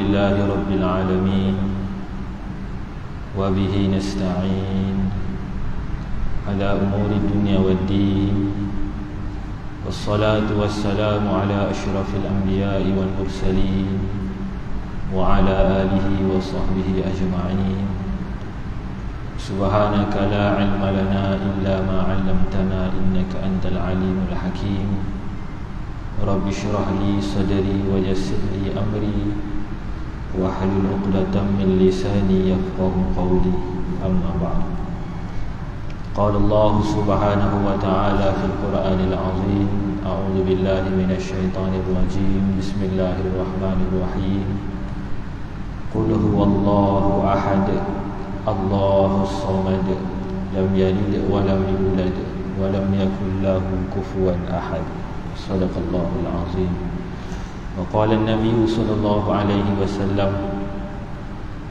لله رب العالمين وبه نستعين على أمور الدنيا والدين والصلاة والسلام على أشرف الأنبياء والمرسلين وعلى آله وصحبه أجمعين. سبحانك لا علم لنا إلا ما علمتنا إنك أنت العليم الحكيم. رب اشرح لي صدري ويسر لي أمري واحلل عقدة من لساني يفقه قولي. أما بعد، قال الله سبحانه وتعالى في القرآن العظيم: أعوذ بالله من الشيطان الرجيم. بسم الله الرحمن الرحيم. قل هو الله أحد الله الصمد لم يلد ولم يولد ولم يكن له كفوا أحد. صدق الله العظيم. وقال النبي صلى الله عليه وسلم: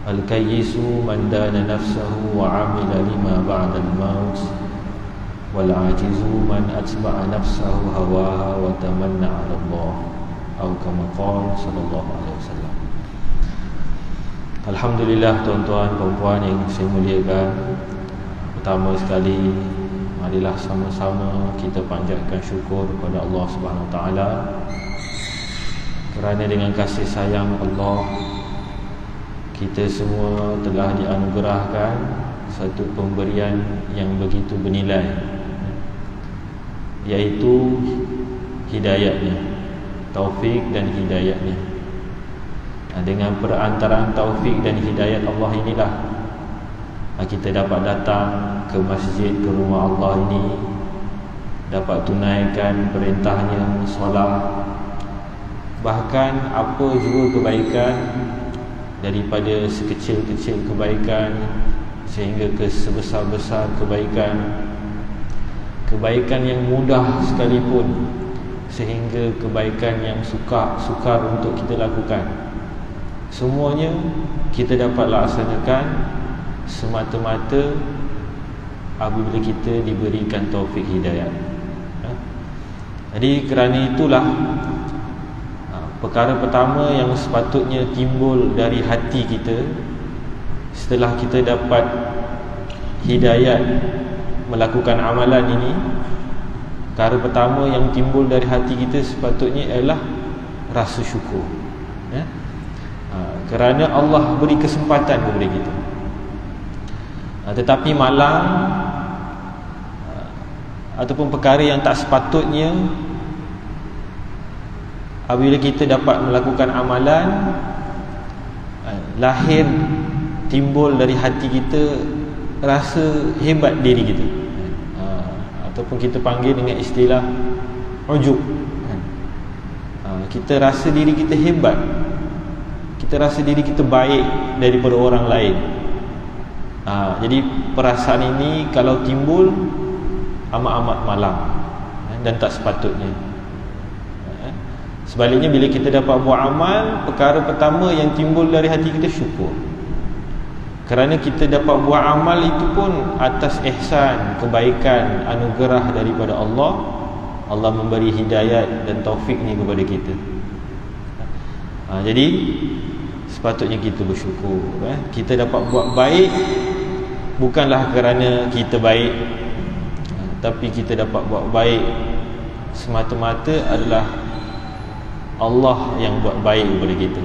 الكيس من دان نفسه وعمل لما بعد الموت والعاجز من أتبع نفسه هواها وتمنى على الله أو كما قال صلى الله عليه وسلم. Alhamdulillah, tuan-tuan, perempuan yang saya muliakan, pertama sekali marilah sama-sama kita panjatkan syukur kepada Allah Subhanahu Wa Taala kerana dengan kasih sayang Allah kita semua telah dianugerahkan satu pemberian yang begitu bernilai, iaitu hidayatnya, taufik dan hidayatnya. Dengan perantaraan taufik dan hidayat Allah inilah kita dapat datang ke masjid, ke rumah Allah ini, dapat tunaikan perintahnya, solat, bahkan apa juga kebaikan, daripada sekecil-kecil kebaikan sehingga ke sebesar-besar kebaikan, kebaikan yang mudah sekalipun sehingga kebaikan yang sukar untuk kita lakukan, semuanya kita dapat laksanakan semata-mata apabila kita diberikan taufik hidayah. Jadi kerana itulah perkara pertama yang sepatutnya timbul dari hati kita setelah kita dapat hidayat melakukan amalan ini, perkara pertama yang timbul dari hati kita sepatutnya ialah rasa syukur, kerana Allah beri kesempatan kepada kita. Tetapi malang ataupun perkara yang tak sepatutnya apabila kita dapat melakukan amalan, lahir timbul dari hati kita rasa hebat diri kita, ataupun kita panggil dengan istilah ujub. Kita rasa diri kita hebat, kita rasa diri kita baik daripada orang lain. Jadi perasaan ini kalau timbul amat-amat malang dan tak sepatutnya. Sebaliknya, bila kita dapat buat amal, perkara pertama yang timbul dari hati kita syukur, kerana kita dapat buat amal itu pun atas ihsan, kebaikan, anugerah daripada Allah. Allah memberi hidayat dan taufik ni kepada kita. Jadi sepatutnya kita bersyukur. Kita dapat buat baik bukanlah kerana kita baik, tapi kita dapat buat baik semata-mata adalah Allah yang buat baik kepada kita.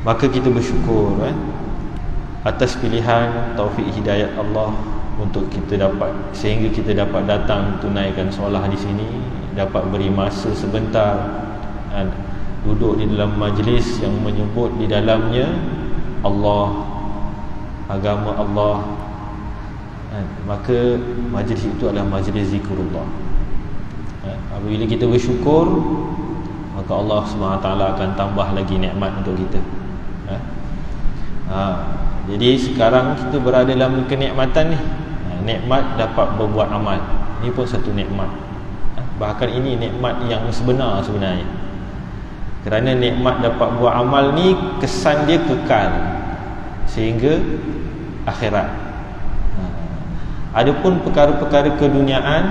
Maka kita bersyukur atas pilihan taufik hidayat Allah untuk kita dapat, sehingga kita dapat datang tunaikan solat di sini, dapat beri masa sebentar duduk di dalam majlis yang menyebut di dalamnya Allah, agama Allah. Maka majlis itu adalah majlis zikrullah. Apabila kita bersyukur, maka Allah SWT akan tambah lagi nikmat untuk kita. Jadi sekarang kita berada dalam kenikmatan ni, nikmat dapat berbuat amal. Ini pun satu nikmat. Bahkan ini nikmat yang sebenarnya. Kerana nikmat dapat buat amal ni kesan dia kekal sehingga akhirat. Adapun perkara-perkara keduniaan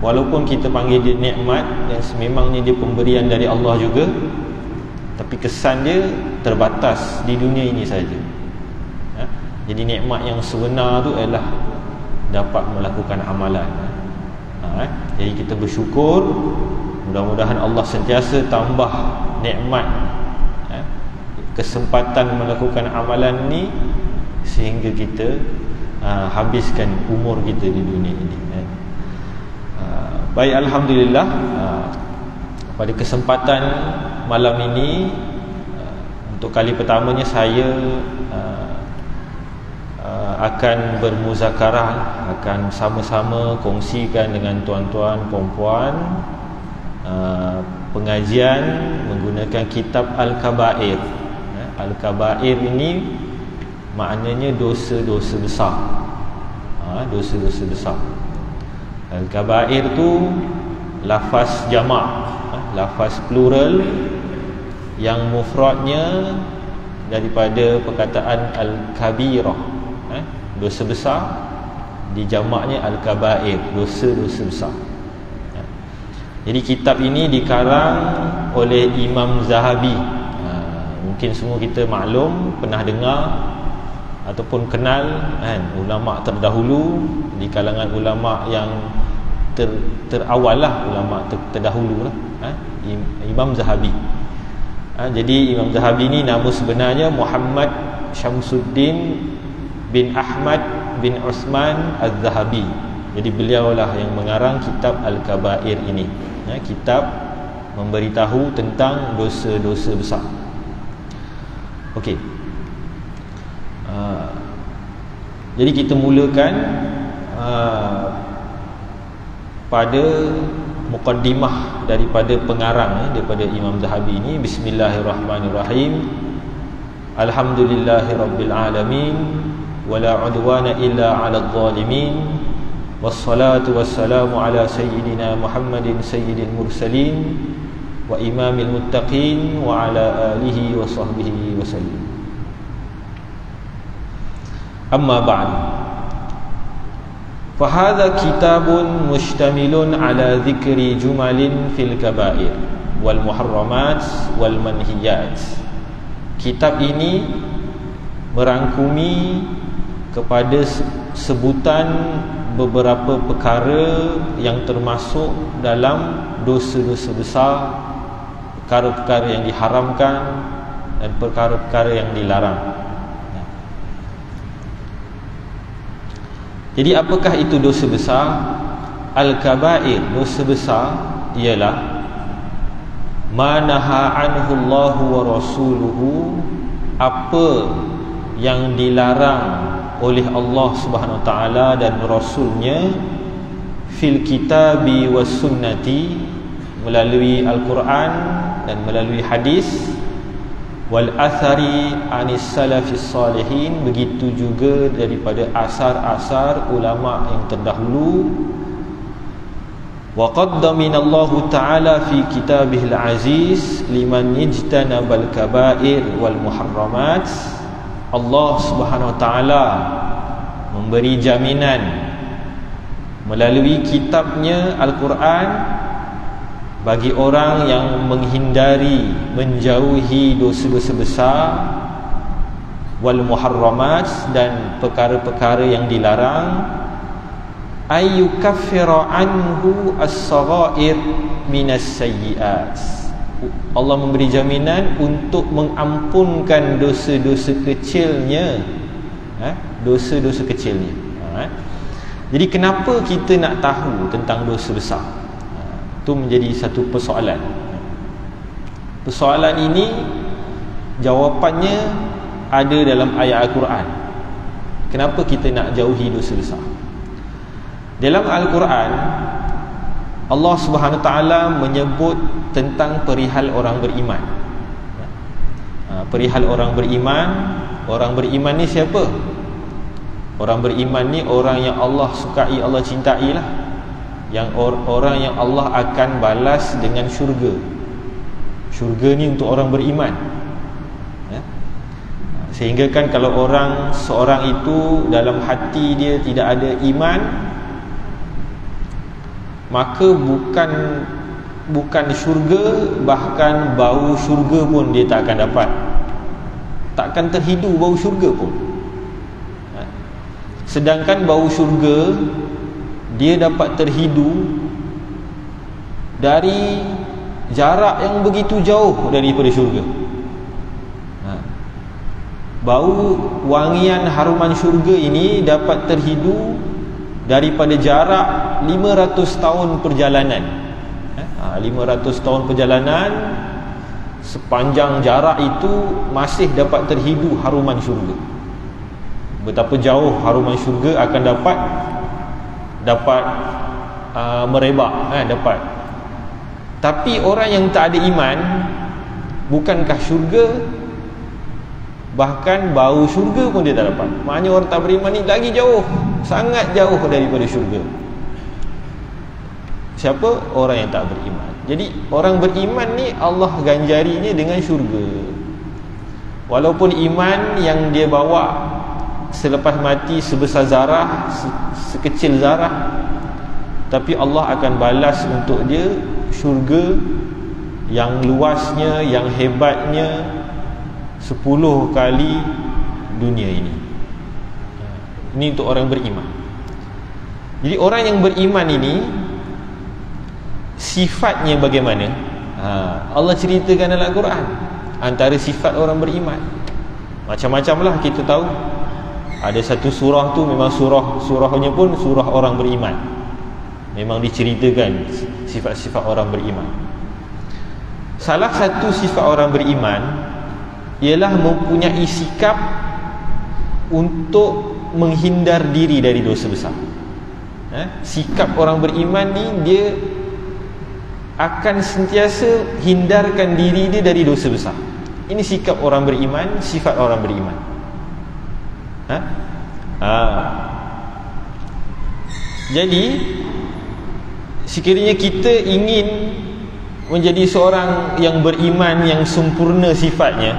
Walaupun kita panggil dia nikmat dan sememangnya dia pemberian dari Allah juga, tapi kesan dia terbatas di dunia ini saja. Jadi nikmat yang sebenar tu ialah dapat melakukan amalan. Jadi kita bersyukur, mudah-mudahan Allah sentiasa tambah nikmat, kesempatan melakukan amalan ni sehingga kita habiskan umur kita di dunia ini. Baik, alhamdulillah, pada kesempatan malam ini untuk kali pertamanya saya akan bermuzakarah, akan sama-sama kongsikan dengan tuan-tuan puan-puan pengajian menggunakan kitab Al-Kabair. Al-Kabair ini maknanya dosa-dosa besar. Dosa-dosa besar. Al-Kabair tu lafaz jamak, lafaz plural yang mufradnya daripada perkataan Al-Kabirah, dosa besar, dijamaknya Al-Kabair, dosa-dosa besar. Jadi kitab ini dikarang oleh Imam Zahabi. Mungkin semua kita maklum, pernah dengar ataupun kenal ulama terdahulu di kalangan ulama yang terawal lah, ulama terdahulu lah, Imam Zahabi. Jadi Imam Zahabi ni nama sebenarnya Muhammad Syamsuddin bin Ahmad bin Uthman Az-Zahabi. Jadi beliaulah yang mengarang kitab Al-Kabair ini, kitab memberitahu tentang dosa-dosa besar. Okey. Jadi kita mulakan pada muqaddimah daripada pengarang, daripada Imam Zahabi ini. Bismillahirrahmanirrahim. Alhamdulillahirabbil alamin wala udwana illa 'alal zalimin. Wassalatu wassalamu ala sayyidina Muhammadin sayyidil mursalin wa imamil muttaqin wa ala alihi wa sahbihi wa sallim. Amma ba'd. Fahadha kitabun mustamilun ala dhikri jumalin fil kabair wal muharramat wal manhiyat. Kitab ini merangkumi kepada sebutan beberapa perkara yang termasuk dalam dosa-dosa besar, perkara-perkara yang diharamkan dan perkara-perkara yang dilarang. Jadi apakah itu dosa besar? Al-Kabair, dosa besar ialah manaha anhu Allah wa rasuluhu, apa yang dilarang oleh Allah Subhanahu wa taala dan rasulnya, fil kitabi was sunnati, melalui Al-Quran dan melalui hadis, wal athari anis salafis salihin, begitu juga daripada asar-asar ulama yang terdahulu. Wa qaddamina Allah taala fi kitabihil aziz liman ijtanabal kabair wal muharramat. Allah Subhanahu wa taala memberi jaminan melalui kitabnya Al-Quran bagi orang yang menghindari, menjauhi dosa-dosa besar, wal muharramat, dan perkara-perkara yang dilarang, ayyukaffira anhu as-saghair minas sayyiat. Allah memberi jaminan untuk mengampunkan dosa-dosa kecilnya, dosa-dosa kecilnya. Jadi kenapa kita nak tahu tentang dosa besar? Itu menjadi satu persoalan. Persoalan ini jawapannya ada dalam ayat Al-Quran. Kenapa kita nak jauhi dosa besar? Dalam Al-Quran, Allah Subhanahu wa taala menyebut tentang perihal orang beriman. Perihal orang beriman. Orang beriman ni siapa? Orang beriman ni orang yang Allah sukai, Allah cintai lah. Yang orang yang Allah akan balas dengan syurga. Syurga ni untuk orang beriman. Sehingga kan kalau seorang itu dalam hati dia tidak ada iman, maka bukan syurga, bahkan bau syurga pun dia tak akan dapat. Takkan terhidu bau syurga pun. Sedangkan bau syurga dia dapat terhidu dari jarak yang begitu jauh daripada syurga. Bau wangian haruman syurga ini dapat terhidu daripada jarak 500 tahun perjalanan. 500 tahun perjalanan, sepanjang jarak itu masih dapat terhidu haruman syurga. Betapa jauh haruman syurga akan dapat merebak, dapat. Tapi orang yang tak ada iman, bukankah syurga, bahkan bau syurga pun dia tak dapat. Maknanya orang tak beriman ni lagi jauh, sangat jauh daripada syurga. Siapa? Orang yang tak beriman. Jadi orang beriman ni Allah ganjarinya dengan syurga. Walaupun iman yang dia bawa selepas mati sebesar zarah, sekecil zarah, tapi Allah akan balas untuk dia syurga yang luasnya, yang hebatnya 10 kali dunia ini. Ini untuk orang beriman. Jadi orang yang beriman ini sifatnya bagaimana? Allah ceritakan dalam Al-Quran. Antara sifat orang beriman macam-macam lah kita tahu. Ada satu surah tu memang surahnya pun surah orang beriman. Memang diceritakan sifat-sifat orang beriman. Salah satu sifat orang beriman ialah mempunyai sikap untuk menghindar diri dari dosa besar. Sikap orang beriman ni dia akan sentiasa hindarkan diri dia dari dosa besar. Ini sikap orang beriman, sifat orang beriman. Jadi sekiranya kita ingin menjadi seorang yang beriman yang sempurna sifatnya,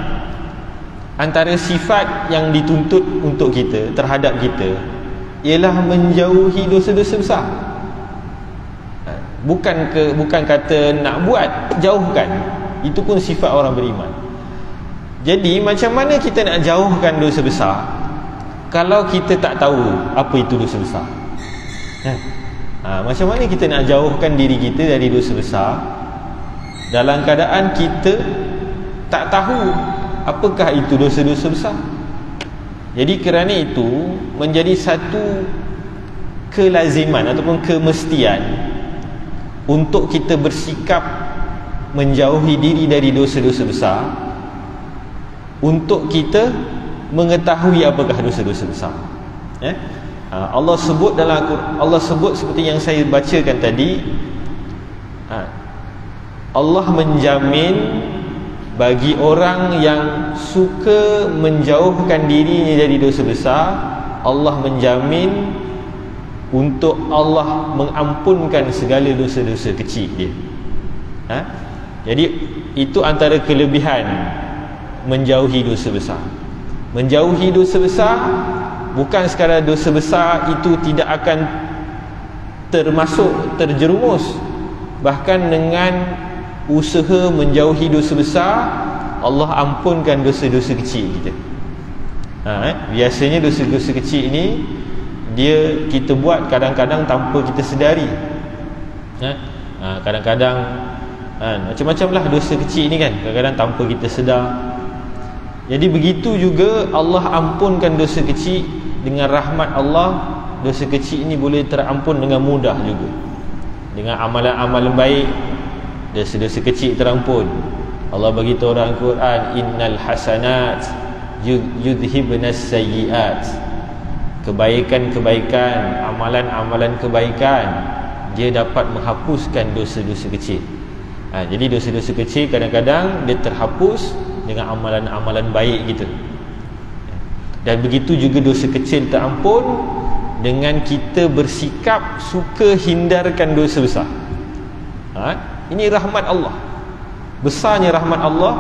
antara sifat yang dituntut untuk kita, terhadap kita, ialah menjauhi dosa-dosa besar. Bukan kata nak buat, jauhkan. Itu pun sifat orang beriman. Jadi macam mana kita nak jauhkan dosa besar kalau kita tak tahu apa itu dosa besar? Macam mana kita nak jauhkan diri kita dari dosa besar dalam keadaan kita tak tahu apakah itu dosa-dosa besar? Jadi kerana itu menjadi satu kelaziman ataupun kemestian untuk kita bersikap menjauhi diri dari dosa-dosa besar, untuk kita mengetahui apakah dosa-dosa besar. Allah sebut dalam Al-Quran, Allah sebut seperti yang saya bacakan tadi, Allah menjamin bagi orang yang suka menjauhkan dirinya dari dosa besar, Allah menjamin untuk Allah mengampunkan segala dosa-dosa kecil dia. Jadi itu antara kelebihan menjauhi dosa besar. Menjauhi dosa besar bukan sekadar dosa besar itu tidak akan terjerumus, bahkan dengan usaha menjauhi dosa besar, Allah ampunkan dosa-dosa kecil kita. Biasanya dosa-dosa kecil ini kita buat kadang-kadang tanpa kita sedari. Kadang-kadang macam-macam lah dosa kecil ni kan, kadang-kadang tanpa kita sedar. Jadi begitu juga Allah ampunkan dosa kecil. Dengan rahmat Allah, dosa kecil ini boleh terampun dengan mudah juga. Dengan amalan-amalan baik, dosa-dosa kecil terampun. Allah bagi tahu dalam Al-Quran, innal hasanat yudhibnas sayyiat. Kebaikan-kebaikan, amalan-amalan kebaikan, dia dapat menghapuskan dosa-dosa kecil. Jadi dosa-dosa kecil kadang-kadang dia terhapus dengan amalan-amalan baik kita. Dan begitu juga dosa kecil terampun dengan kita bersikap suka hindarkan dosa besar. Ini rahmat Allah. Besarnya rahmat Allah,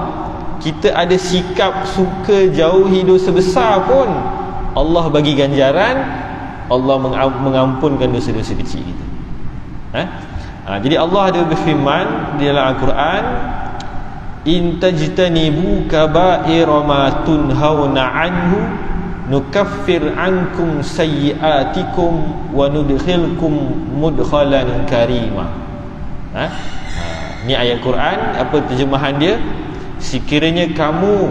kita ada sikap suka jauhi dosa besar pun Allah bagi ganjaran, Allah mengampunkan dosa-dosa kecil kita. Jadi Allah ada berfirman di dalam Al-Quran, in tajtanibu kaba'ira ma tunhauna anhu nukaffir ankum sayyi'atikum wa nudkhilkum mudkhalan karima. Ni ayat Quran. Apa terjemahan dia? Sekiranya kamu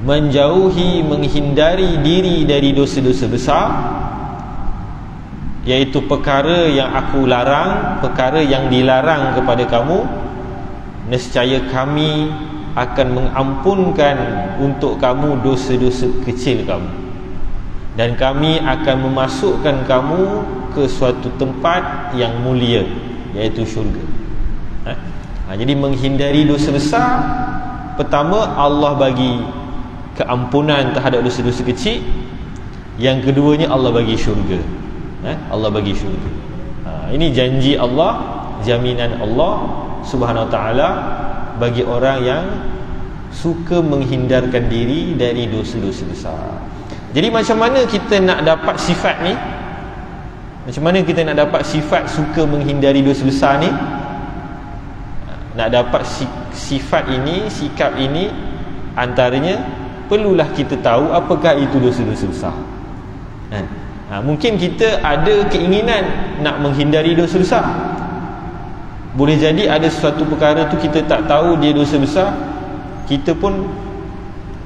menjauhi, menghindari diri dari dosa-dosa besar, iaitu perkara yang aku larang, perkara yang dilarang kepada kamu, nescaya kami akan mengampunkan untuk kamu dosa-dosa kecil kamu, dan kami akan memasukkan kamu ke suatu tempat yang mulia, iaitu syurga. Jadi menghindari dosa besar, pertama Allah bagi keampunan terhadap dosa-dosa kecil. Yang keduanya Allah bagi syurga. Allah bagi syurga. Ini janji Allah, jaminan Allah Subhanahu Wa Taala bagi orang yang suka menghindarkan diri dari dosa-dosa besar. Jadi macam mana kita nak dapat sifat ni? Macam mana kita nak dapat sifat suka menghindari dosa besar ni? Nak dapat sifat ini, sikap ini, antaranya perlulah kita tahu apakah itu dosa-dosa besar. Mungkin kita ada keinginan nak menghindari dosa besar. Boleh jadi ada suatu perkara tu kita tak tahu dia dosa besar, kita pun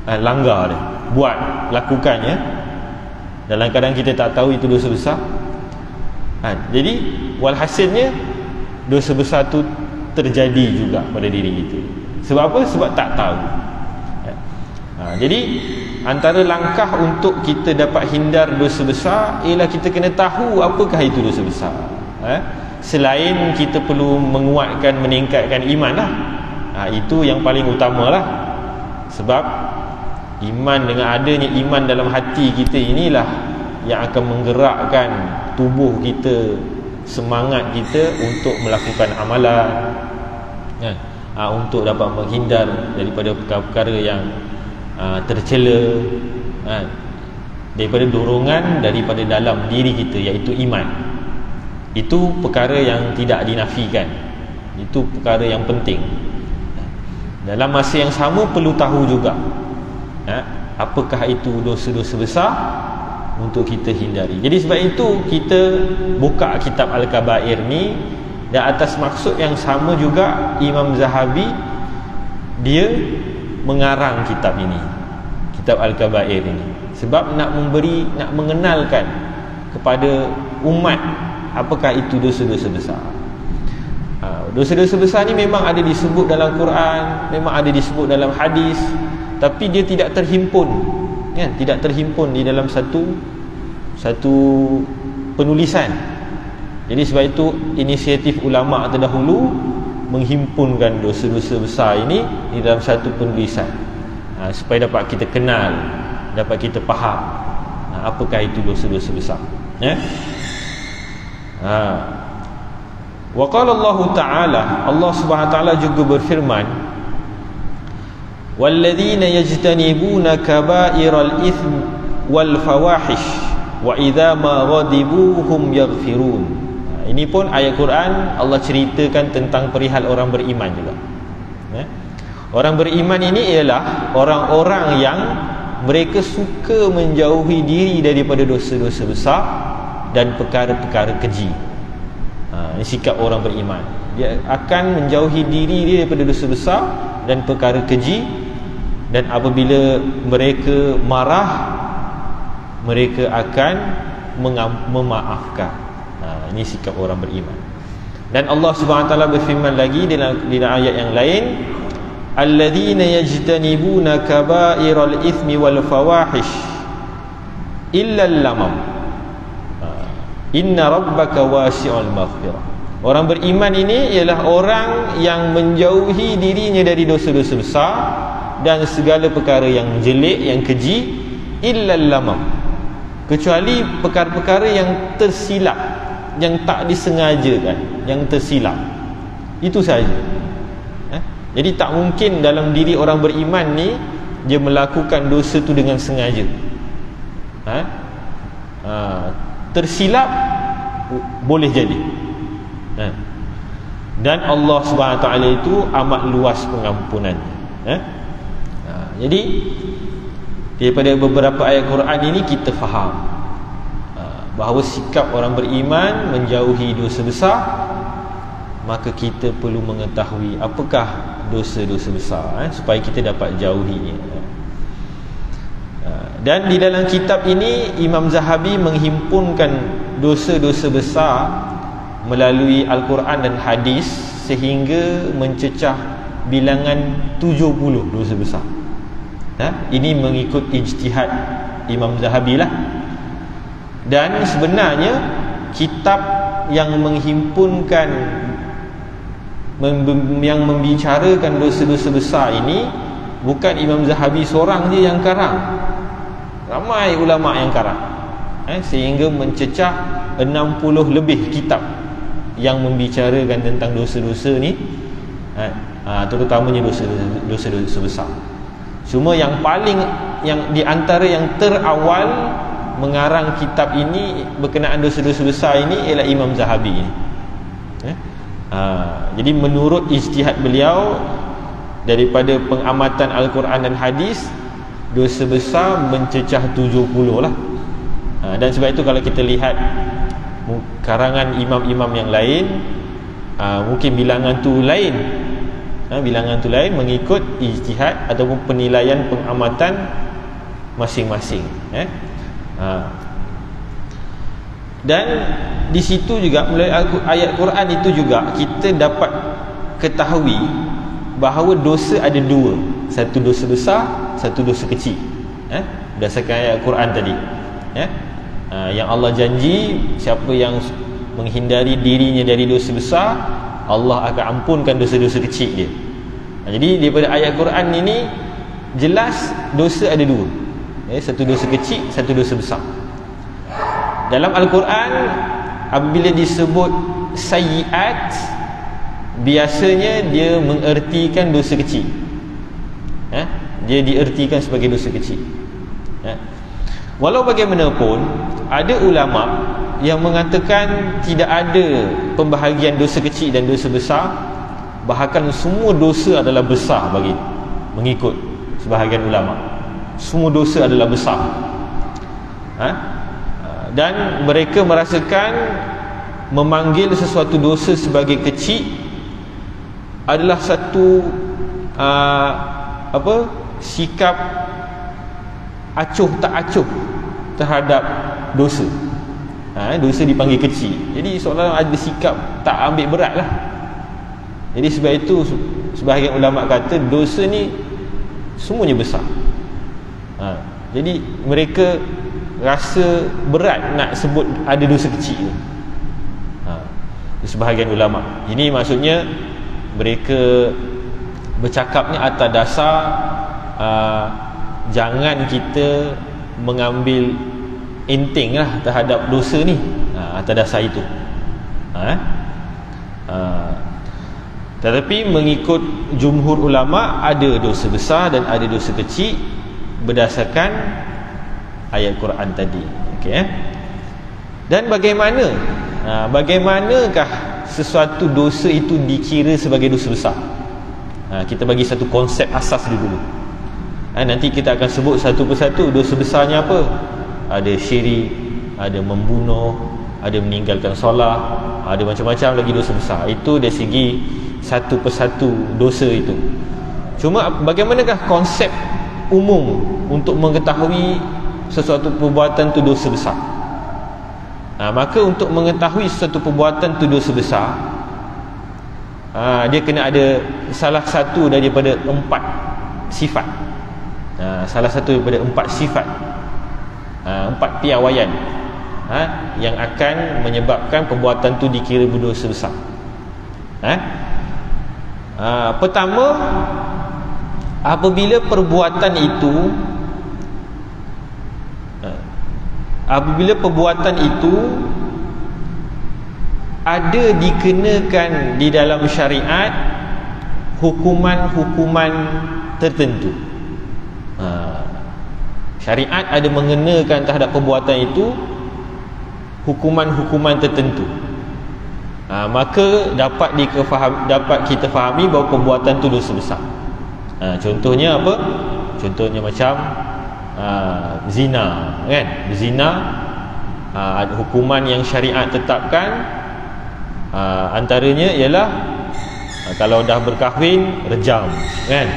langgar dia, buat, lakukannya dalam keadaan kita tak tahu itu dosa besar. Jadi walhasilnya dosa besar tu terjadi juga pada diri kita. Sebab apa? Sebab tak tahu. Jadi antara langkah untuk kita dapat hindar dosa besar ialah kita kena tahu apakah itu dosa besar. Selain kita perlu menguatkan, meningkatkan iman lah. Itu yang paling utama lah. Sebab iman, dengan adanya iman dalam hati kita inilah yang akan menggerakkan tubuh kita, semangat kita untuk melakukan amalan, untuk dapat menghindar daripada perkara-perkara yang tercela, daripada dorongan daripada dalam diri kita, iaitu iman. Itu perkara yang tidak dinafikan, itu perkara yang penting. Dalam masa yang sama perlu tahu juga apakah itu dosa-dosa besar untuk kita hindari. Jadi sebab itu kita buka kitab Al-Kabair ni, dan atas maksud yang sama juga Imam Zahabi dia mengarang kitab ini, kitab Al-Kabair ini, sebab nak mengenalkan kepada umat apakah itu dosa-dosa besar. Dosa-dosa besar ni memang ada disebut dalam Quran, memang ada disebut dalam hadis, tapi dia tidak terhimpun, tidak terhimpun di dalam satu penulisan. Jadi sebab itu inisiatif ulama terdahulu menghimpunkan dosa-dosa besar ini di dalam satu penulisan, supaya dapat kita kenal, dapat kita faham apakah itu dosa-dosa besar. Wa qala Allah Ta'ala, Allah Subhanahu Wa Ta'ala juga berfirman, walladzina yajtanibuna kaba'iral itsm wal fawahish wa idza ma ghadibu hum yaghfirun. Ini pun ayat Quran Allah ceritakan tentang perihal orang beriman juga. Orang beriman ini ialah orang-orang yang mereka suka menjauhi diri daripada dosa-dosa besar dan perkara-perkara keji. Ini sikap orang beriman. Dia akan menjauhi diri dia daripada dosa besar dan perkara keji, dan apabila mereka marah, mereka akan memaafkan. Ini sikap orang beriman. Dan Allah Subhanahu Wa Taala berfirman lagi dalam ayat yang lain, alladzina yajtanibuna kaba'iral itsmi wal fawahish illa al-lamam inna rabbaka wasi'ul maghfirah. Orang beriman ini ialah orang yang menjauhi dirinya dari dosa-dosa besar dan segala perkara yang jelek, yang keji, illa al-lamam, kecuali perkara-perkara yang tersilap, yang tak disengajakan, yang tersilap. Itu saja. Jadi tak mungkin dalam diri orang beriman ni dia melakukan dosa tu dengan sengaja. Tersilap boleh jadi, Dan Allah Subhanahu Wa Taala itu amat luas pengampunannya. Jadi daripada beberapa ayat Quran ini kita faham bahawa sikap orang beriman menjauhi dosa besar, maka kita perlu mengetahui apakah dosa-dosa besar supaya kita dapat jauhinya. Dan di dalam kitab ini Imam Zahabi menghimpunkan dosa-dosa besar melalui Al-Quran dan hadis sehingga mencecah bilangan 70 dosa besar. Ini mengikut ijtihad Imam Zahabi lah. Dan sebenarnya kitab yang menghimpunkan, yang membicarakan dosa-dosa besar ini bukan Imam Zahabi seorang je yang karang, ramai ulama yang karang, sehingga mencecah 60 lebih kitab yang membicarakan tentang dosa-dosa ni, terutamanya dosa-dosa besar. Cuma yang paling, yang di antara yang terawal mengarang kitab ini berkenaan dosa-dosa besar ini ialah Imam Zahabi ini. Jadi menurut ijtihad beliau, daripada pengamatan Al-Quran dan hadis, dosa besar mencecah 70 lah. Dan sebab itu kalau kita lihat karangan imam-imam yang lain, mungkin bilangan tu lain, bilangan tu lain mengikut ijtihad ataupun penilaian pengamatan masing-masing. Dan di situ juga melalui ayat Quran itu juga kita dapat ketahui bahawa dosa ada dua, satu dosa besar, satu dosa kecil. Berdasarkan ayat Quran tadi, yang Allah janji siapa yang menghindari dirinya dari dosa besar, Allah akan ampunkan dosa-dosa kecil dia. Jadi daripada ayat Quran ini jelas dosa ada dua, satu dosa kecil, satu dosa besar. Dalam Al-Quran apabila disebut sayyiat, biasanya dia mengertikan dosa kecil, dia diertikan sebagai dosa kecil. Walau bagaimanapun, ada ulama yang mengatakan tidak ada pembahagian dosa kecil dan dosa besar, bahkan semua dosa adalah besar bagi mengikut sebahagian ulama. Semua dosa adalah besar. Dan mereka merasakan memanggil sesuatu dosa sebagai kecil adalah satu sikap acuh tak acuh terhadap dosa. Dosa dipanggil kecil, jadi seolah-olah ada sikap tak ambil berat lah. Jadi sebab itu sebahagian ulama kata dosa ni semuanya besar. Jadi mereka rasa berat nak sebut ada dosa kecil tu. Sebahagian ulama, ini maksudnya mereka bercakapnya atas dasar jangan kita mengambil enteng lah terhadap dosa ni, atas dasar itu. Tetapi mengikut jumhur ulama ada dosa besar dan ada dosa kecil berdasarkan ayat Quran tadi. Dan bagaimanakah sesuatu dosa itu dikira sebagai dosa besar? Kita bagi satu konsep asas dulu. Nanti kita akan sebut satu persatu dosa besarnya apa. Ada syirik, ada membunuh, ada meninggalkan solat, ada macam-macam lagi dosa besar. Itu dari segi satu persatu dosa itu. Cuma bagaimanakah konsep umum untuk mengetahui sesuatu perbuatan itu dosa besar? Maka untuk mengetahui sesuatu perbuatan itu dosa besar, dia kena ada salah satu daripada 4 sifat. Salah satu daripada 4 sifat, 4 piawaian yang akan menyebabkan perbuatan itu dikira berdosa besar. Pertama, apabila perbuatan itu ada dikenakan di dalam syariat hukuman-hukuman tertentu. Syariat ada mengenakan terhadap perbuatan itu hukuman-hukuman tertentu. maka dapat kita fahami bahawa perbuatan tu dosa besar. Contohnya apa? Contohnya macam zina, kan? Zina, hukuman yang syariat tetapkan, antaranya ialah kalau dah berkahwin rejam, kan?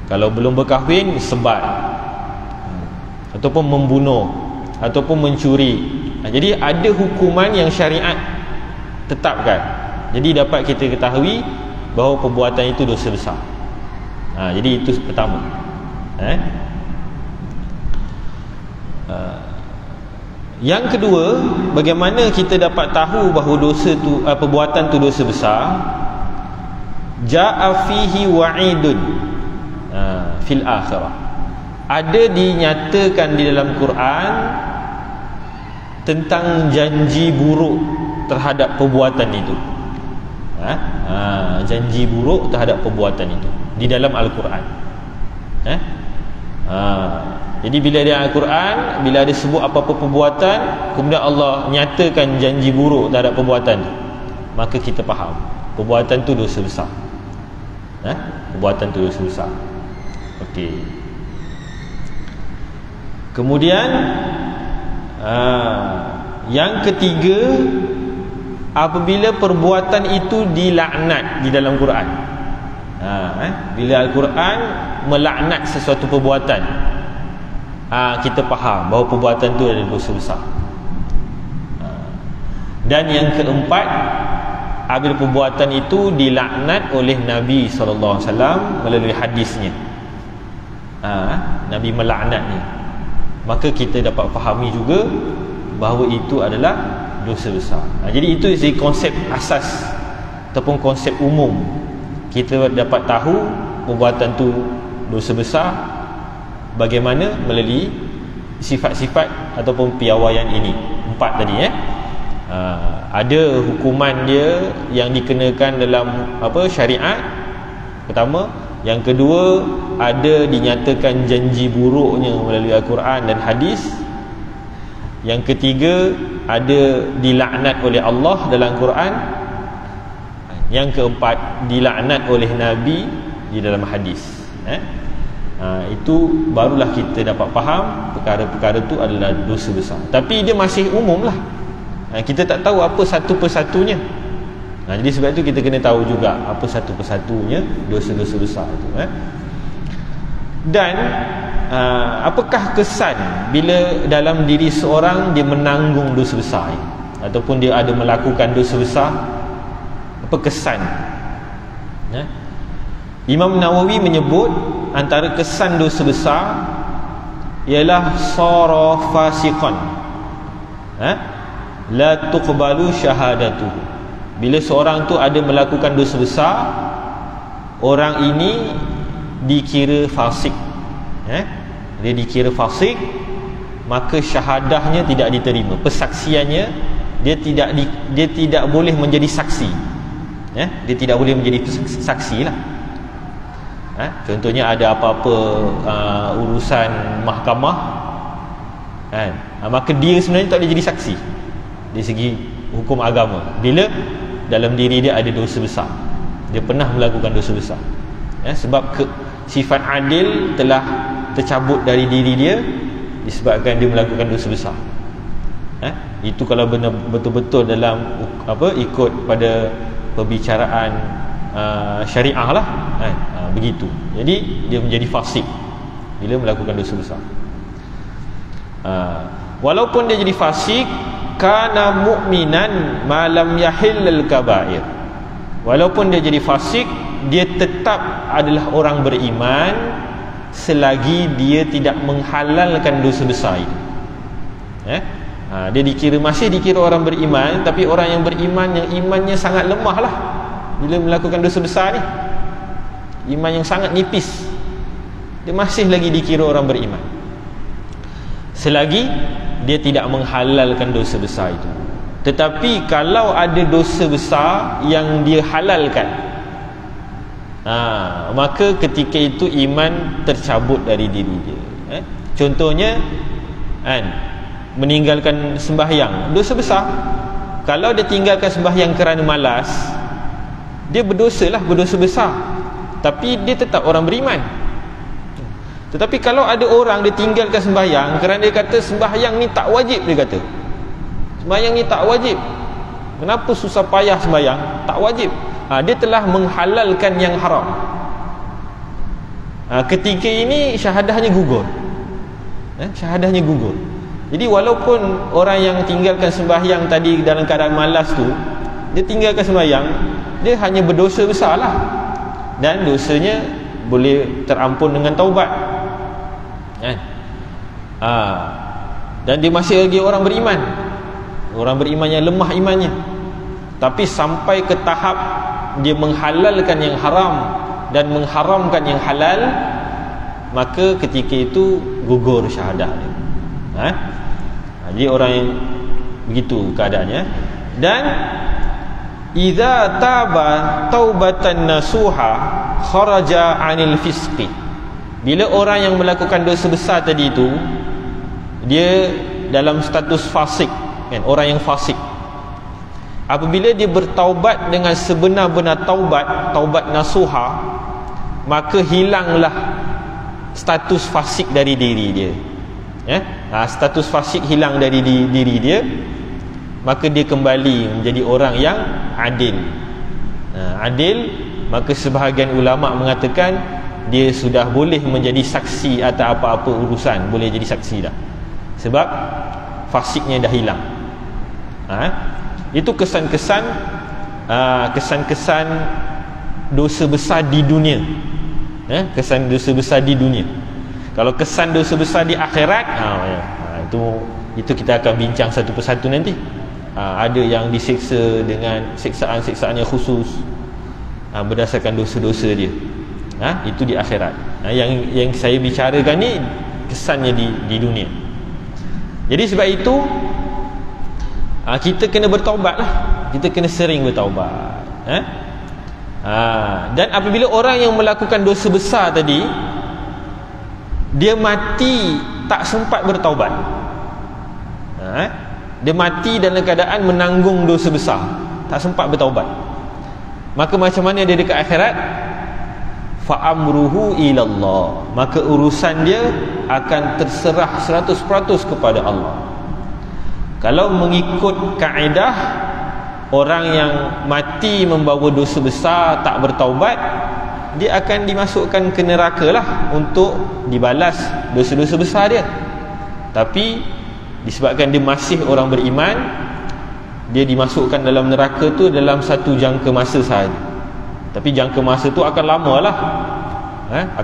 Kalau belum berkahwin sebat, ataupun membunuh, ataupun mencuri. Jadi ada hukuman yang syariat tetapkan. Jadi dapat kita ketahui bahawa perbuatan itu dosa besar. Jadi itu pertama. Yang kedua, bagaimana kita dapat tahu bahawa dosa tu, perbuatan tu dosa besar? Ja'a fihi wa'idun fil akhirah. Ada dinyatakan di dalam Quran tentang janji buruk terhadap perbuatan itu. Janji buruk terhadap perbuatan itu di dalam Al-Quran. Jadi bila ada Al-Quran, bila ada sebut apa-apa perbuatan, kemudian Allah nyatakan janji buruk terhadap perbuatan itu, maka kita faham perbuatan itu dosa besar. Perbuatan itu dosa besar. Okey. Kemudian yang ketiga, apabila perbuatan itu dilaknat di dalam Quran. Bila Al-Quran melaknat sesuatu perbuatan, kita faham bahawa perbuatan itu adalah dosa besar. Dan yang keempat, apabila perbuatan itu dilaknat oleh Nabi SAW melalui hadisnya, Nabi melaknatnya, maka kita dapat fahami juga bahawa itu adalah dosa besar. Jadi itu konsep asas ataupun konsep umum. Kita dapat tahu perbuatan tu dosa besar bagaimana? Melalui sifat-sifat ataupun piawaian ini. 4 tadi, ada hukuman dia yang dikenakan dalam syariat, pertama. Yang kedua, ada dinyatakan janji buruknya melalui Al-Quran dan hadis. Yang ketiga, ada dilaknat oleh Allah dalam Quran. Yang keempat, dilaknat oleh Nabi di dalam hadis. Itu barulah kita dapat faham perkara-perkara itu adalah dosa besar. Tapi dia masih umum lah. Kita tak tahu apa satu persatunya. Jadi sebab itu kita kena tahu juga apa satu persatunya dosa-dosa besar itu. Dan apakah kesan bila dalam diri seorang dia menanggung dosa besar ataupun dia ada melakukan dosa besar? Apa kesan? Imam Nawawi menyebut antara kesan dosa besar ialah sara fasiqan, la tuqbalu syahadatuhu. Bila seorang tu ada melakukan dosa besar, orang ini dikira fasik. Dia dikira fasik, maka syahadahnya tidak diterima, persaksiannya dia tidak boleh menjadi saksi. Dia tidak boleh menjadi saksi lah. Contohnya ada apa-apa urusan mahkamah, maka dia sebenarnya tak boleh jadi saksi dari segi hukum agama bila dalam diri dia ada dosa besar, dia pernah melakukan dosa besar. Sebab sifat adil telah tercabut dari diri dia disebabkan dia melakukan dosa besar. Itu kalau benar betul-betul dalam ikut pada perbicaraan syariah lah, begitu. Jadi dia menjadi fasik bila melakukan dosa besar. Walaupun dia jadi fasik, kana mu'minan ma lam yahillal kaba'ir. Walaupun dia jadi fasik, dia tetap adalah orang beriman selagi dia tidak menghalalkan dosa besar itu. Dia masih dikira orang beriman, tapi orang yang beriman yang imannya sangat lemah lah bila melakukan dosa besar ni, iman yang sangat nipis, dia masih lagi dikira orang beriman selagi dia tidak menghalalkan dosa besar itu. Tetapi kalau ada dosa besar yang dia halalkan, maka ketika itu iman tercabut dari diri dia. Contohnya meninggalkan sembahyang, dosa besar. kalau dia tinggalkan sembahyang kerana malas, dia berdosa besar, tapi dia tetap orang beriman. Tetapi kalau ada orang dia tinggalkan sembahyang kerana dia kata sembahyang ni tak wajib, dia kata sembahyang ni tak wajib, kenapa susah payah sembahyang, tak wajib, dia telah menghalalkan yang haram. Ketika ini syahadahnya gugur, syahadahnya gugur. Jadi walaupun orang yang tinggalkan sembahyang tadi dalam keadaan malas tu, dia tinggalkan sembahyang, dia hanya berdosa besar lah, dan dosanya boleh terampun dengan taubat, kan? Dan dia masih lagi orang beriman, orang beriman yang lemah imannya. Tapi sampai ke tahap dia menghalalkan yang haram dan mengharamkan yang halal, maka ketika itu gugur syahadah dia. Jadi orang yang begitu keadaannya. Dan idza taba taubatan nasuha kharaja 'anil fisqi. Bila orang yang melakukan dosa besar tadi itu, dia dalam status fasik, kan, orang yang fasik. Apabila dia bertaubat dengan sebenar-benar taubat nasuha, maka hilanglah status fasik dari diri dia. Status fasik hilang dari diri dia, maka dia kembali menjadi orang yang adil. Adil, maka sebahagian ulama mengatakan dia sudah boleh menjadi saksi atas apa-apa urusan, boleh jadi saksi dah, sebab fasiknya dah hilang. Itu kesan-kesan dosa besar di dunia. Kesan dosa besar di dunia. Kalau kesan dosa besar di akhirat, itu kita akan bincang satu persatu nanti. Ada yang disiksa dengan siksaan-siksaan yang khusus, berdasarkan dosa-dosa dia. Itu di akhirat. Yang saya bicarakan ni kesannya di dunia. Jadi sebab itu kita kena bertaubat lah. Kita kena sering bertaubat. Dan apabila orang yang melakukan dosa besar tadi, dia mati tak sempat bertaubat, dia mati dalam keadaan menanggung dosa besar, tak sempat bertaubat, maka macam mana dia dekat akhirat? Fa amruhu ilallah, maka urusan dia akan terserah 100% kepada Allah. Kalau mengikut kaedah, orang yang mati membawa dosa besar tak bertaubat, dia akan dimasukkan ke neraka lah untuk dibalas dosa-dosa besar dia. Tapi disebabkan dia masih orang beriman, dia dimasukkan dalam neraka tu dalam satu jangka masa sahaja. Tapi jangka masa tu akan lama lah,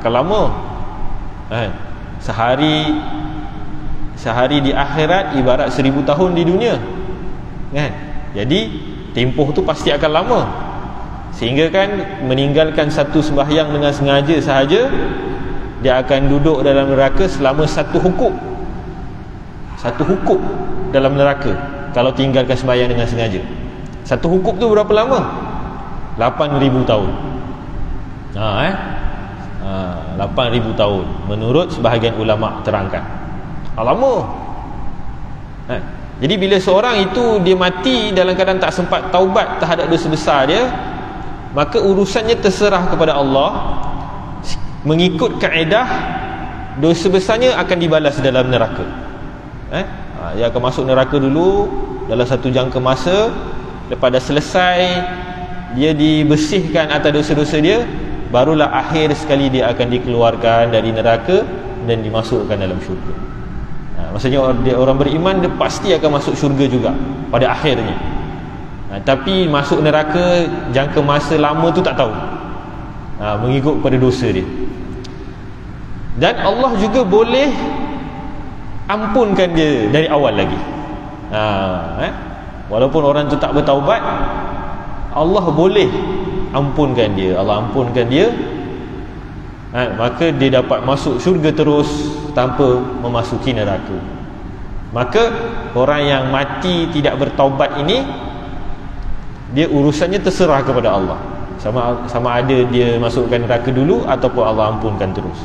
akan lama. Sehari di akhirat ibarat 1000 tahun di dunia, kan? Jadi tempoh tu pasti akan lama, sehingga kan meninggalkan satu sembahyang dengan sengaja sahaja, dia akan duduk dalam neraka selama satu hukuk dalam neraka. Kalau tinggalkan sembahyang dengan sengaja, satu hukuk tu berapa lama? 8,000 tahun. 8,000 tahun menurut sebahagian ulama terangkan. Lama. Jadi bila seorang itu dia mati dalam keadaan tak sempat taubat terhadap dosa besar dia, maka urusannya terserah kepada Allah. Mengikut kaedah, dosa besarnya akan dibalas dalam neraka. Dia akan masuk neraka dulu dalam satu jangka masa. Lepas dah selesai, dia dibersihkan atas dosa-dosa dia, barulah akhir sekali dia akan dikeluarkan dari neraka dan dimasukkan dalam syurga. Maksudnya orang beriman dia pasti akan masuk syurga juga pada akhirnya. Tapi masuk neraka jangka masa lama tu tak tahu, mengikut pada dosa dia. Dan Allah juga boleh ampunkan dia dari awal lagi. Walaupun orang tu tak bertaubat, Allah boleh ampunkan dia. Allah ampunkan dia, maka dia dapat masuk syurga terus tanpa memasuki neraka. Maka orang yang mati tidak bertaubat ini, dia urusannya terserah kepada Allah. Sama ada dia masukkan neraka dulu ataupun Allah ampunkan terus.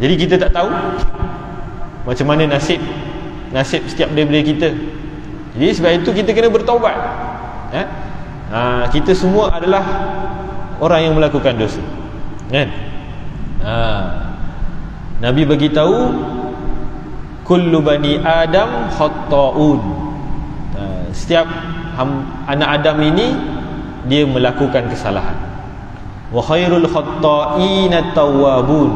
Jadi kita tak tahu macam mana nasib setiap daripada kita. Jadi sebab itu kita kena bertaubat. Kita semua adalah orang yang melakukan dosa, kan? Nabi bagi tahu kullu bani Adam khatta'un. Setiap anak Adam ini dia melakukan kesalahan. Wa khairul khatta'ina tawwabun.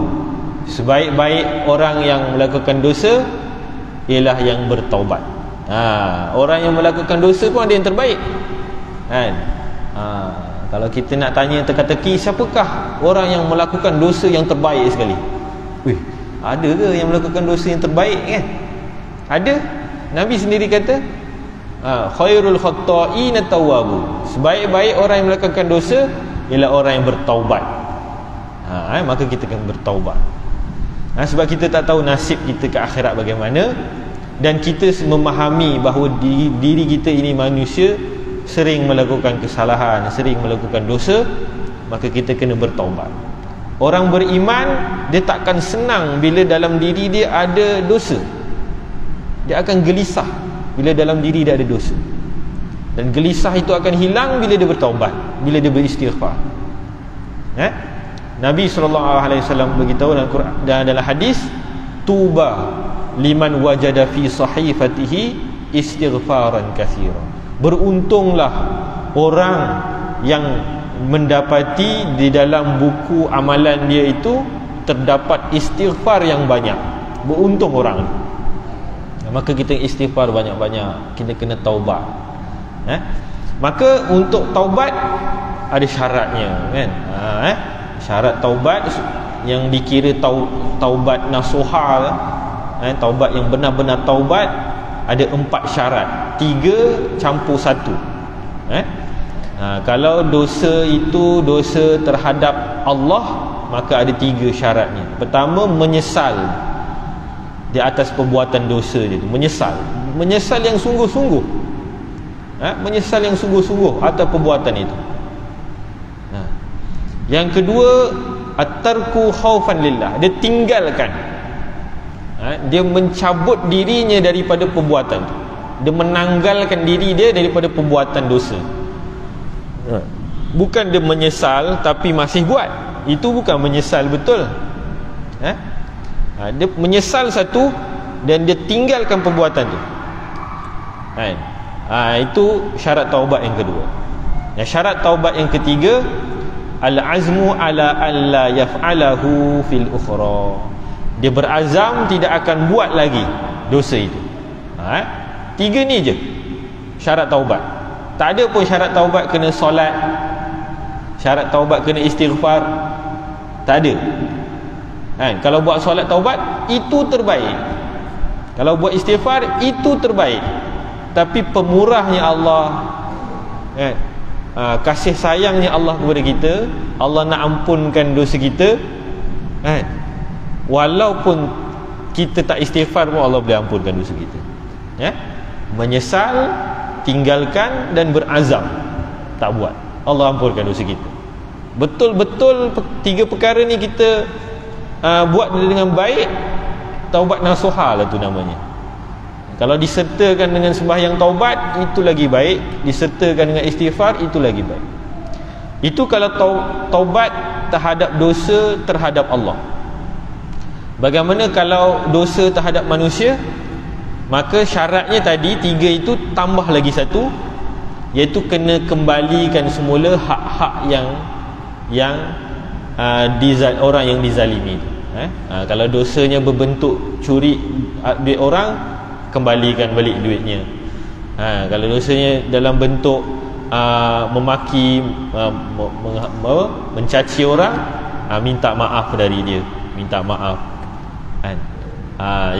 Sebaik-baik orang yang melakukan dosa ialah yang bertaubat. Orang yang melakukan dosa pun ada yang terbaik, kan? Kalau kita nak tanya teka-teki, siapakah orang yang melakukan dosa yang terbaik sekali? Ada ke yang melakukan dosa yang terbaik, kan? Ada. Nabi sendiri kata khairul khatta'ina tawwabun. Sebaik-baik orang yang melakukan dosa ialah orang yang bertaubat. Maka kita akan bertaubat. Sebab kita tak tahu nasib kita ke akhirat bagaimana, dan kita memahami bahawa diri kita ini manusia, sering melakukan kesalahan, sering melakukan dosa, maka kita kena bertaubat. Orang beriman, dia takkan senang bila dalam diri dia ada dosa. Dia akan gelisah bila dalam diri dia ada dosa. Dan gelisah itu akan hilang bila dia bertaubat, bila dia beristighfar. Nabi SAW beritahu dalam Quran dan dalam hadis, tuba liman wajada fi sahifatihi istighfaran katsira. Beruntunglah orang yang mendapati di dalam buku amalan dia itu terdapat istighfar yang banyak. Beruntung orang ni. Maka kita istighfar banyak-banyak, kita kena taubat. Maka untuk taubat ada syaratnya, kan? Syarat taubat yang dikira taubat nasuha, taubat yang benar-benar taubat, ada 4 syarat, 3 campur 1. Kalau dosa itu dosa terhadap Allah, maka ada 3 syaratnya. Pertama, menyesal di atas perbuatan dosa dia, menyesal yang sungguh-sungguh, menyesal yang sungguh-sungguh atas perbuatan itu. Yang kedua, at-tarku khaufan lillah, dia tinggalkan, dia mencabut dirinya daripada perbuatan itu, dia menanggalkan diri dia daripada perbuatan dosa. Bukan dia menyesal tapi masih buat, itu bukan menyesal betul. Dia menyesal satu dan dia tinggalkan perbuatan itu. Itu syarat taubat yang kedua. Syarat taubat yang ketiga, al-azmu ala alla yaf'alahu fil ukhra. Dia berazam tidak akan buat lagi dosa itu. 3 ni je syarat taubat. Tak ada pun syarat taubat kena solat, syarat taubat kena istighfar. Tak ada. Kalau buat solat taubat, itu terbaik. Kalau buat istighfar, itu terbaik. Tapi pemurahnya Allah, kasih sayangnya Allah kepada kita, Allah nak ampunkan dosa kita, walaupun kita tak istighfar pun Allah boleh ampunkan dosa kita. Menyesal, tinggalkan dan berazam tak buat, Allah ampunkan dosa kita. Betul-betul 3 perkara ni kita buat dengan baik, taubat nasuha lah tu namanya. Kalau disertakan dengan sembahyang taubat, itu lagi baik. Disertakan dengan istighfar, itu lagi baik. Itu kalau taubat terhadap dosa terhadap Allah. Bagaimana kalau dosa terhadap manusia? Maka syaratnya tadi 3 itu, tambah lagi 1, iaitu kena kembalikan semula hak-hak yang orang yang dizalimi. Kalau dosanya berbentuk curi duit orang, kembalikan balik duitnya. Kalau dosanya dalam bentuk memaki, mencaci orang, minta maaf dari dia, minta maaf.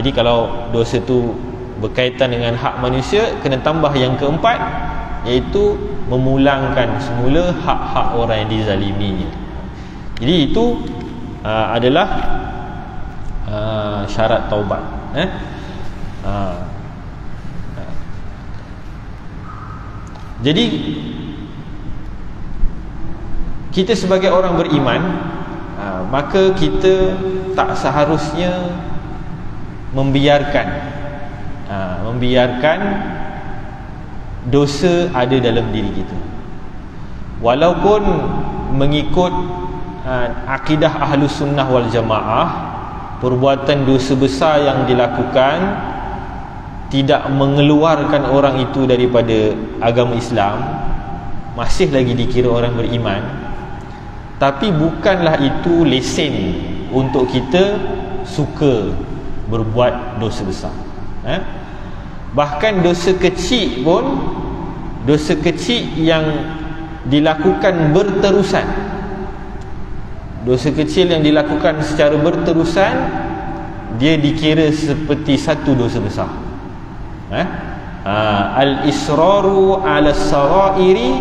Jadi kalau dosa tu berkaitan dengan hak manusia, kena tambah yang keempat, iaitu memulangkan semula hak-hak orang yang dizaliminya. Jadi itu adalah syarat taubat. Jadi kita sebagai orang beriman, maka kita tak seharusnya membiarkan dosa ada dalam diri kita. Walaupun mengikut akidah Ahlus Sunnah wal Jamaah, perbuatan dosa besar yang dilakukan tidak mengeluarkan orang itu daripada agama Islam, masih lagi dikira orang beriman. Tapi bukanlah itu lesen untuk kita suka berbuat dosa besar. Bahkan dosa kecil pun, dosa kecil yang dilakukan berterusan, dosa kecil yang dilakukan secara berterusan, dia dikira seperti satu dosa besar. Al-israru ala sarairi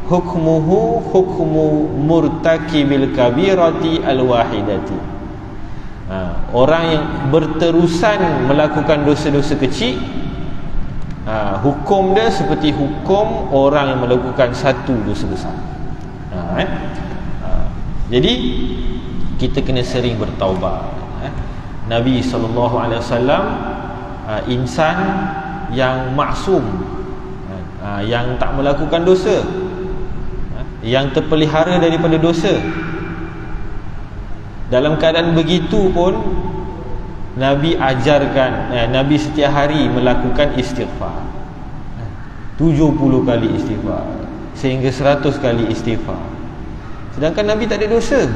hukmuhu hukmu murtakibil kabirati al-wahidati. Orang yang berterusan melakukan dosa-dosa kecil, hukum dia seperti hukum orang yang melakukan satu dosa besar. Jadi kita kena sering bertaubat. Nabi SAW insan yang maksum, yang tak melakukan dosa, yang terpelihara daripada dosa. Dalam keadaan begitu pun Nabi ajarkan, Nabi setiap hari melakukan istighfar, 70 kali istighfar, sehingga 100 kali istighfar. Sedangkan Nabi tak ada dosa.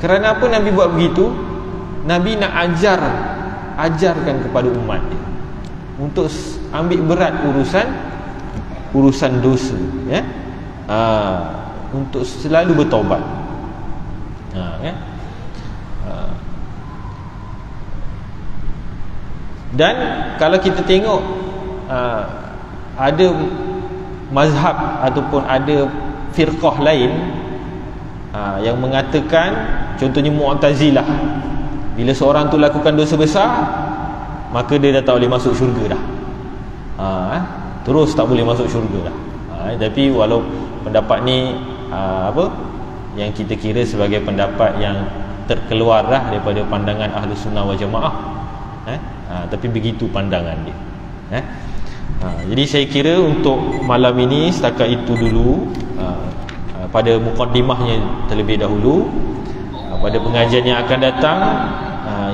Kerana apa Nabi buat begitu? Nabi nak ajarkan kepada umat dia untuk ambil berat urusan dosa, untuk selalu bertaubat. Dan kalau kita tengok ada mazhab ataupun ada firqah lain yang mengatakan, contohnya Mu'tazilah, bila seorang tu lakukan dosa besar, maka dia dah tak boleh masuk syurga dah, terus tak boleh masuk syurga dah. Tapi walau pendapat ni yang kita kira sebagai pendapat yang terkeluar lah daripada pandangan Ahlus Sunnah wal Jamaah, tapi begitu pandangan dia. Jadi saya kira untuk malam ini setakat itu dulu, pada mukaddimahnya terlebih dahulu. Pada pengajian yang akan datang,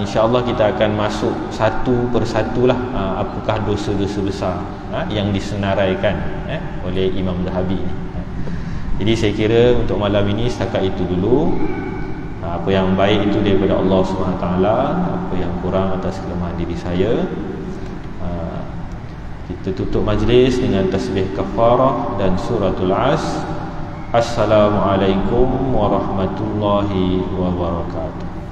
insya-Allah kita akan masuk satu persatu lah, apakah dosa-dosa besar yang disenaraikan oleh Imam Zahabi ni. Jadi saya kira untuk malam ini setakat itu dulu. Apa yang baik itu daripada Allah SWT, apa yang kurang atas kelemahan diri saya. Kita tutup majlis dengan tasbih kafarah dan suratul As. Assalamualaikum warahmatullahi wabarakatuh.